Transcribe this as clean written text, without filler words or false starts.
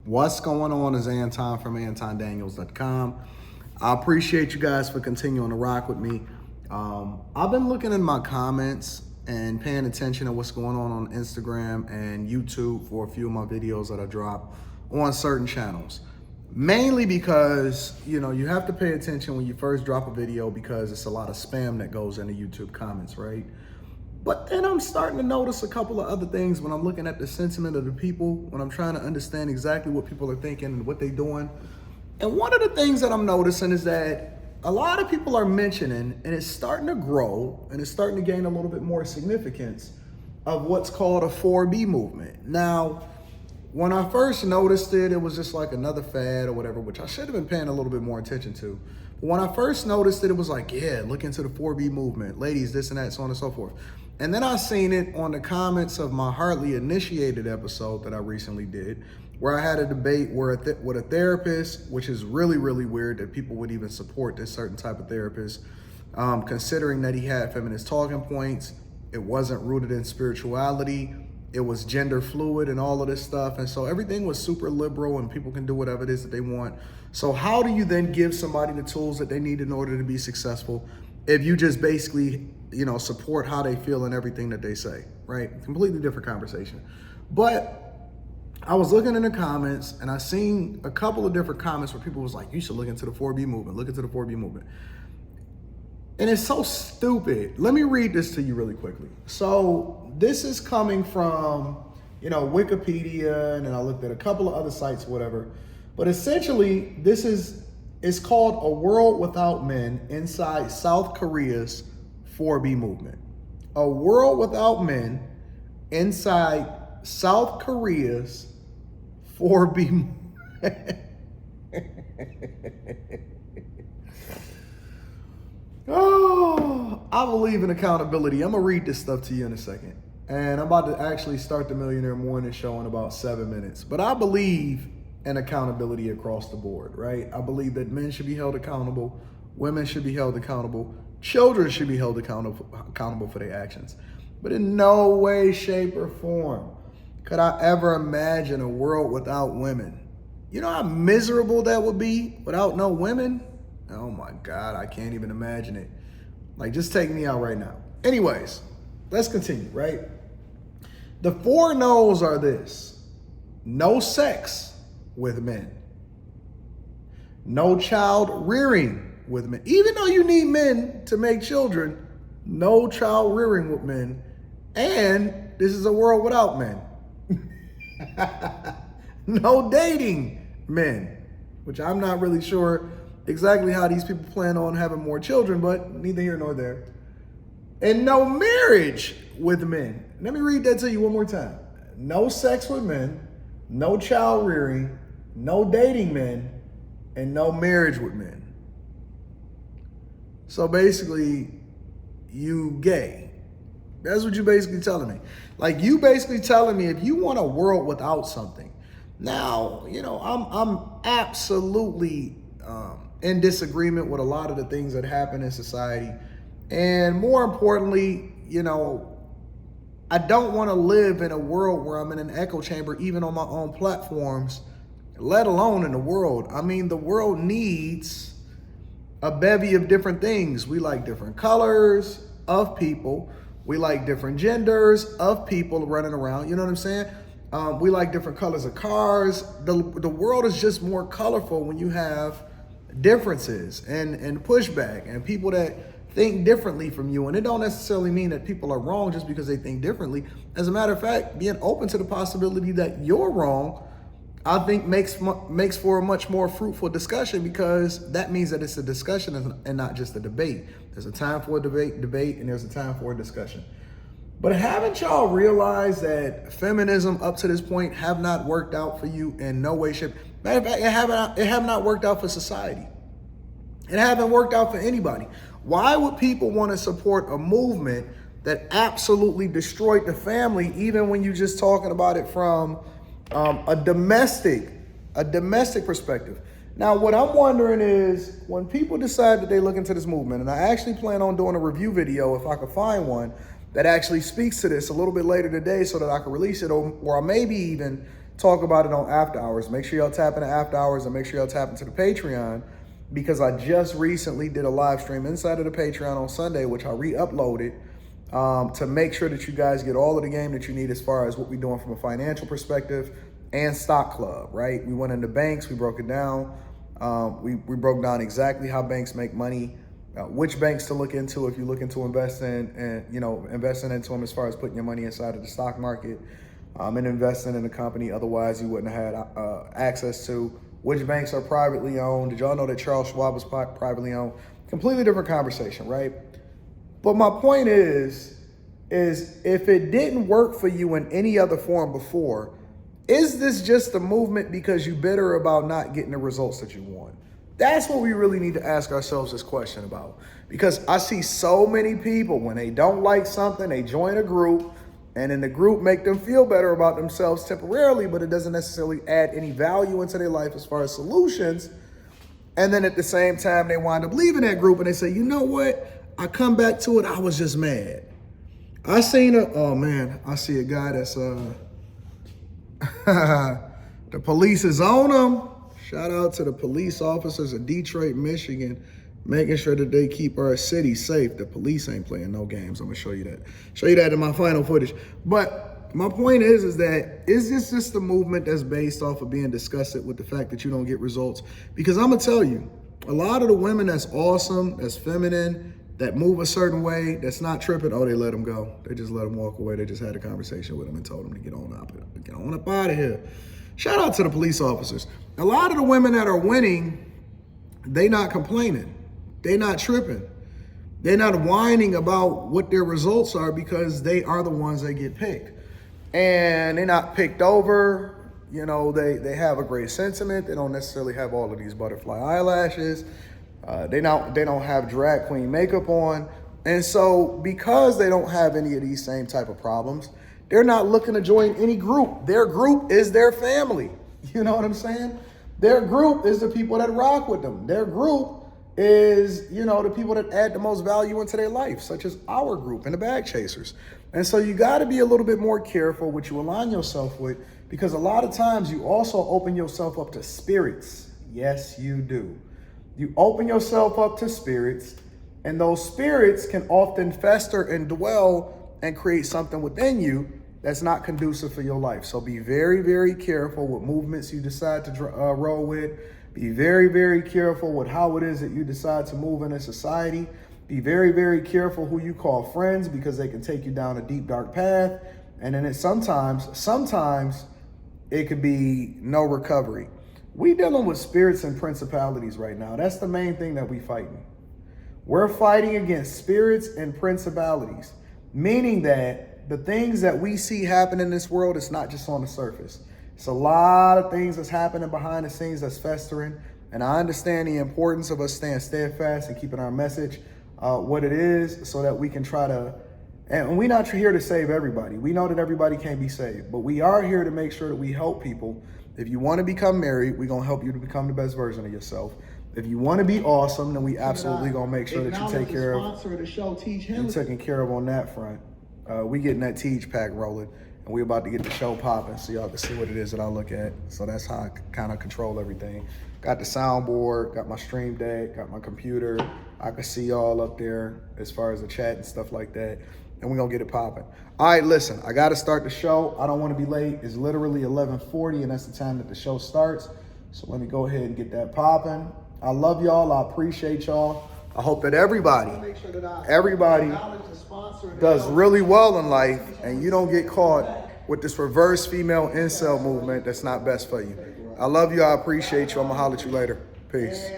What's going on is Anton from antondaniels.com. I appreciate you guys for continuing to rock with me. I've been looking in my comments and paying attention to what's going on Instagram and YouTube for a few of my videos that I drop on certain channels. Mainly because, you have to pay attention when you first drop a video because it's a lot of spam that goes into YouTube comments, right? But then I'm starting to notice a couple of other things when I'm looking at the sentiment of the people, when I'm trying to understand exactly what people are thinking and what they're doing. And one of the things that I'm noticing is that a lot of people are mentioning, and it's starting to grow, and it's starting to gain a little bit more significance, of what's called a 4B movement. Now, when I first noticed it, it was just like another fad or whatever, which I should have been paying a little bit more attention to. But when I first noticed it, it was like, yeah, look into the 4B movement, ladies, this and that, so on and so forth. And then I seen it on the comments of my Hardly Initiated episode that I recently did, where I had a debate with a therapist, which is really, really weird that people would even support this certain type of therapist, considering that he had feminist talking points. It wasn't rooted in spirituality. It was gender fluid and all of this stuff. And so everything was super liberal and people can do whatever it is that they want. So how do you then give somebody the tools that they need in order to be successful if you just basically, support how they feel and everything that they say, right? Completely different conversation. But I was looking in the comments and I seen a couple of different comments where people was like, you should look into the 4B movement, look into the 4B movement. And it's so stupid. Let me read this to you really quickly. So this is coming from, Wikipedia, and then I looked at a couple of other sites, whatever. But essentially, it's called A World Without Men inside South Korea's 4B movement. A World Without Men inside South Korea's 4B movement. Oh, I believe in accountability. I'm gonna read this stuff to you in a second. And I'm about to actually start the Millionaire Morning Show in about 7 minutes. But I believe in accountability across the board, right? I believe that men should be held accountable, women should be held accountable, children should be held accountable for their actions. But in no way, shape, or form could I ever imagine a world without women. You know how miserable that would be without no women? Oh my God, I can't even imagine it. Like, just take me out right now. Anyways, let's continue, right? The 4 no's are this: no sex with men, no child rearing with men. Even though you need men to make children, no child rearing with men. And this is a world without men. No dating men, which I'm not really sure exactly how these people plan on having more children, but neither here nor there. And no marriage with men. Let me read that to you one more time. No sex with men, no child rearing, no dating men, and no marriage with men. So basically, you gay. That's what you basically telling me. Like, you basically telling me if you want a world without something. Now, I'm absolutely in disagreement with a lot of the things that happen in society. And more importantly, I don't want to live in a world where I'm in an echo chamber, even on my own platforms, let alone in the world. I mean, the world needs a bevy of different things. We like different colors of people. We like different genders of people running around. You know what I'm saying? We like different colors of cars. The world is just more colorful when you have differences and pushback and people that think differently from you. And it don't necessarily mean that people are wrong just because they think differently. As a matter of fact, being open to the possibility that you're wrong, I think makes for a much more fruitful discussion, because that means that it's a discussion and not just a debate. There's a time for a debate, and there's a time for a discussion. But haven't y'all realized that feminism up to this point have not worked out for you in no way, shape? Matter of fact, it have not worked out for society. It haven't worked out for anybody. Why would people want to support a movement that absolutely destroyed the family, even when you're just talking about it from a domestic perspective? Now, what I'm wondering is, when people decide that they look into this movement, and I actually plan on doing a review video if I could find one that actually speaks to this a little bit later today so that I can release it, or maybe even talk about it on After Hours. Make sure y'all tap into After Hours and make sure y'all tap into the Patreon, because I just recently did a live stream inside of the Patreon on Sunday, which I re-uploaded to make sure that you guys get all of the game that you need as far as what we're doing from a financial perspective and stock club, right? We went into banks, we broke it down. We broke down exactly how banks make money, which banks to look into if you look into investing and, investing into them as far as putting your money inside of the stock market and investing in a company otherwise you wouldn't have had access to. Which banks are privately owned? Did y'all know that Charles Schwab was privately owned? Completely different conversation, right? But my point is if it didn't work for you in any other form before, is this just a movement because you're bitter about not getting the results that you want? That's what we really need to ask ourselves this question about. Because I see so many people, when they don't like something, they join a group, and in the group make them feel better about themselves temporarily, but it doesn't necessarily add any value into their life as far as solutions. And then at the same time, they wind up leaving that group and they say, you know what? I come back to it, I was just mad. I see a guy that's, the police is on him. Shout out to the police officers of Detroit, Michigan, making sure that they keep our city safe. The police ain't playing no games. I'm gonna show you that. Show you that in my final footage. But my point is that is this just a movement that's based off of being disgusted with the fact that you don't get results? Because I'm gonna tell you, a lot of the women that's awesome, that's feminine, that move a certain way, that's not tripping, they let them go. They just let them walk away. They just had a conversation with them and told them to get on up out of here. Shout out to the police officers. A lot of the women that are winning, they not complaining. They not tripping. They're not whining about what their results are because they are the ones that get picked. And they're not picked over. They have a great sentiment. They don't necessarily have all of these butterfly eyelashes. They don't have drag queen makeup on. And so because they don't have any of these same type of problems, they're not looking to join any group. Their group is their family. You know what I'm saying? Their group is the people that rock with them. Their group is, the people that add the most value into their life, such as our group and the Bag Chasers. And so you got to be a little bit more careful what you align yourself with, because a lot of times you also open yourself up to spirits. Yes, you do. You open yourself up to spirits, and those spirits can often fester and dwell and create something within you that's not conducive for your life. So be very, very careful with movements you decide to roll with. Be very, very careful with how it is that you decide to move in a society. Be very, very careful who you call friends, because they can take you down a deep, dark path. And then sometimes it could be no recovery. We dealing with spirits and principalities right now. That's the main thing that we fighting. We're fighting against spirits and principalities, meaning that the things that we see happen in this world, it's not just on the surface. It's a lot of things that's happening behind the scenes that's festering. And I understand the importance of us staying steadfast and keeping our message what it is, so that we can try to, and we're not here to save everybody. We know that everybody can't be saved, but we are here to make sure that we help people. If you want to become married, we're going to help you to become the best version of yourself. If you want to be awesome, then we absolutely going to make sure that you take care of, you're taken care of on that front. We getting that Teach pack rolling, and we about to get the show popping so y'all can see what it is that I look at. So that's how I kind of control everything. Got the soundboard, got my stream deck, got my computer. I can see y'all up there as far as the chat and stuff like that. And we're going to get it popping. All right, listen, I got to start the show. I don't want to be late. It's literally 11:40, and that's the time that the show starts. So let me go ahead and get that popping. I love y'all. I appreciate y'all. I hope that everybody does really well in life, and you don't get caught with this reverse female incel movement that's not best for you. I love you. I appreciate you. I'm going to holler at you later. Peace.